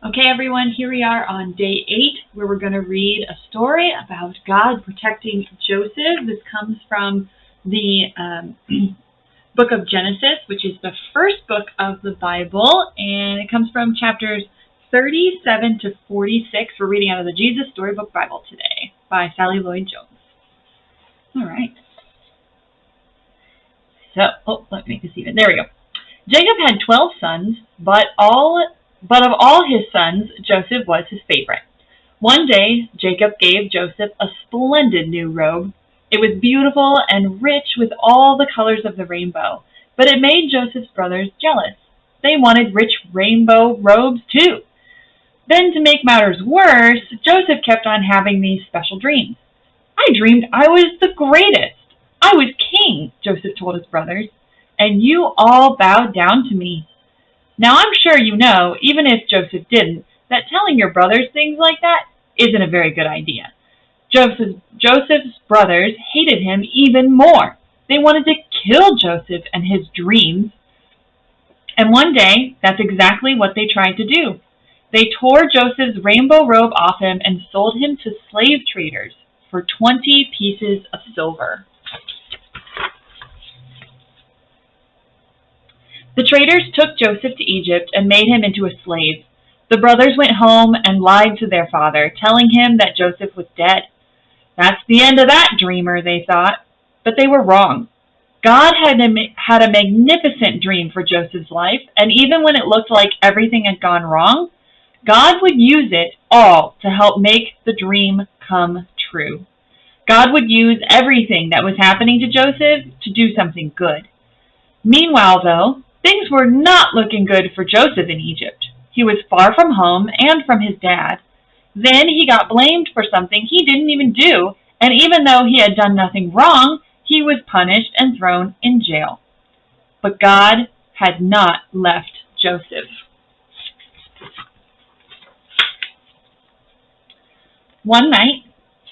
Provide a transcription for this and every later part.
Okay, everyone, here we are on day 8, where we're going to read a story about God protecting Joseph. This comes from the book of Genesis, which is the first book of the Bible, and it comes from chapters 37 to 46. We're reading out of the Jesus Storybook Bible today by Sally Lloyd Jones. All right. So, let me make this even. There we go. Jacob had 12 sons, but of all his sons, Joseph was his favorite. One day, Jacob gave Joseph a splendid new robe. It was beautiful and rich with all the colors of the rainbow, but it made Joseph's brothers jealous. They wanted rich rainbow robes too. Then, to make matters worse, Joseph kept on having these special dreams. I dreamed I was the greatest. I was king, Joseph told his brothers, and you all bowed down to me. Now, I'm sure you know, even if Joseph didn't, that telling your brothers things like that isn't a very good idea. Joseph's brothers hated him even more. They wanted to kill Joseph and his dreams. And one day, that's exactly what they tried to do. They tore Joseph's rainbow robe off him and sold him to slave traders for 20 pieces of silver. The traders took Joseph to Egypt and made him into a slave. The brothers went home and lied to their father, telling him that Joseph was dead. That's the end of that dreamer, they thought. But they were wrong. God had a magnificent dream for Joseph's life, and even when it looked like everything had gone wrong, God would use it all to help make the dream come true. God would use everything that was happening to Joseph to do something good. Meanwhile, though, things were not looking good for Joseph in Egypt. He was far from home and from his dad. Then he got blamed for something he didn't even do, and even though he had done nothing wrong, he was punished and thrown in jail. But God had not left Joseph. One night,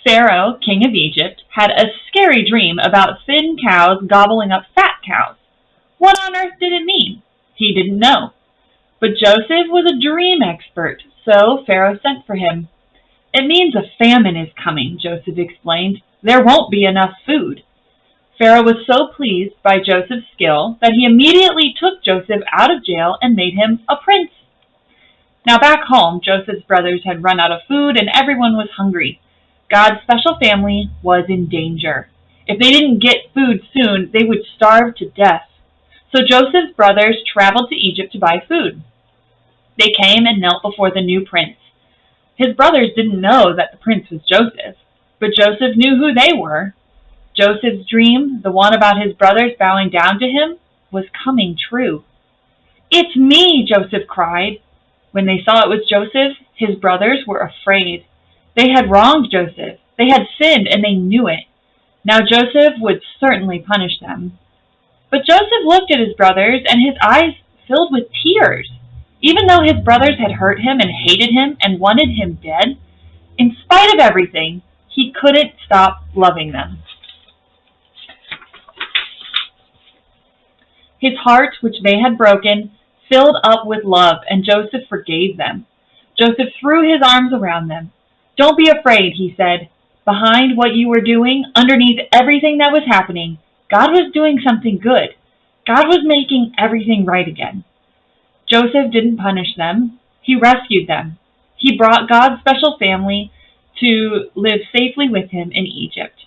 Pharaoh, king of Egypt, had a scary dream about thin cows gobbling up fat cows. What on earth did it mean? He didn't know. But Joseph was a dream expert, so Pharaoh sent for him. It means a famine is coming, Joseph explained. There won't be enough food. Pharaoh was so pleased by Joseph's skill that he immediately took Joseph out of jail and made him a prince. Now back home, Joseph's brothers had run out of food and everyone was hungry. God's special family was in danger. If they didn't get food soon, they would starve to death. So Joseph's brothers traveled to Egypt to buy food. They came and knelt before the new prince. His brothers didn't know that the prince was Joseph, but Joseph knew who they were. Joseph's dream, the one about his brothers bowing down to him, was coming true. "It's me," Joseph cried. When they saw it was Joseph, his brothers were afraid. They had wronged Joseph. They had sinned, and they knew it. Now Joseph would certainly punish them. But Joseph looked at his brothers, and his eyes filled with tears. Even though his brothers had hurt him and hated him and wanted him dead, in spite of everything, he couldn't stop loving them. His heart, which they had broken, filled up with love, and Joseph forgave them. Joseph threw his arms around them. "Don't be afraid," he said. "Behind what you were doing, underneath everything that was happening, God was doing something good. God was making everything right again." Joseph didn't punish them. He rescued them. He brought God's special family to live safely with him in Egypt.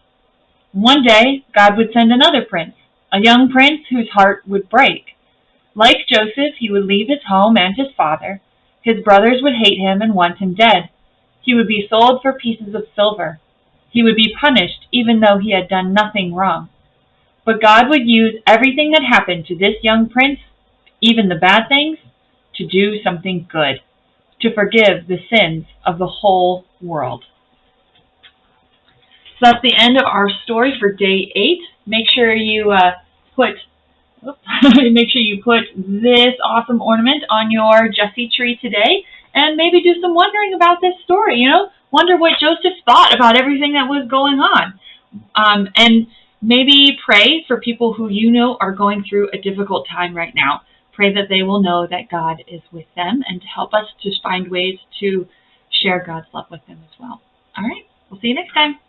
One day, God would send another prince, a young prince whose heart would break. Like Joseph, he would leave his home and his father. His brothers would hate him and want him dead. He would be sold for pieces of silver. He would be punished even though he had done nothing wrong. But God would use everything that happened to this young prince, even the bad things, to do something good, to forgive the sins of the whole world. So that's the end of our story for day 8. Make sure you put this awesome ornament on your Jessie tree today, and maybe do some wondering about this story. Wonder what Joseph thought about everything that was going on, and maybe pray for people who are going through a difficult time right now. Pray that they will know that God is with them and to help us to find ways to share God's love with them as well. All right, we'll see you next time.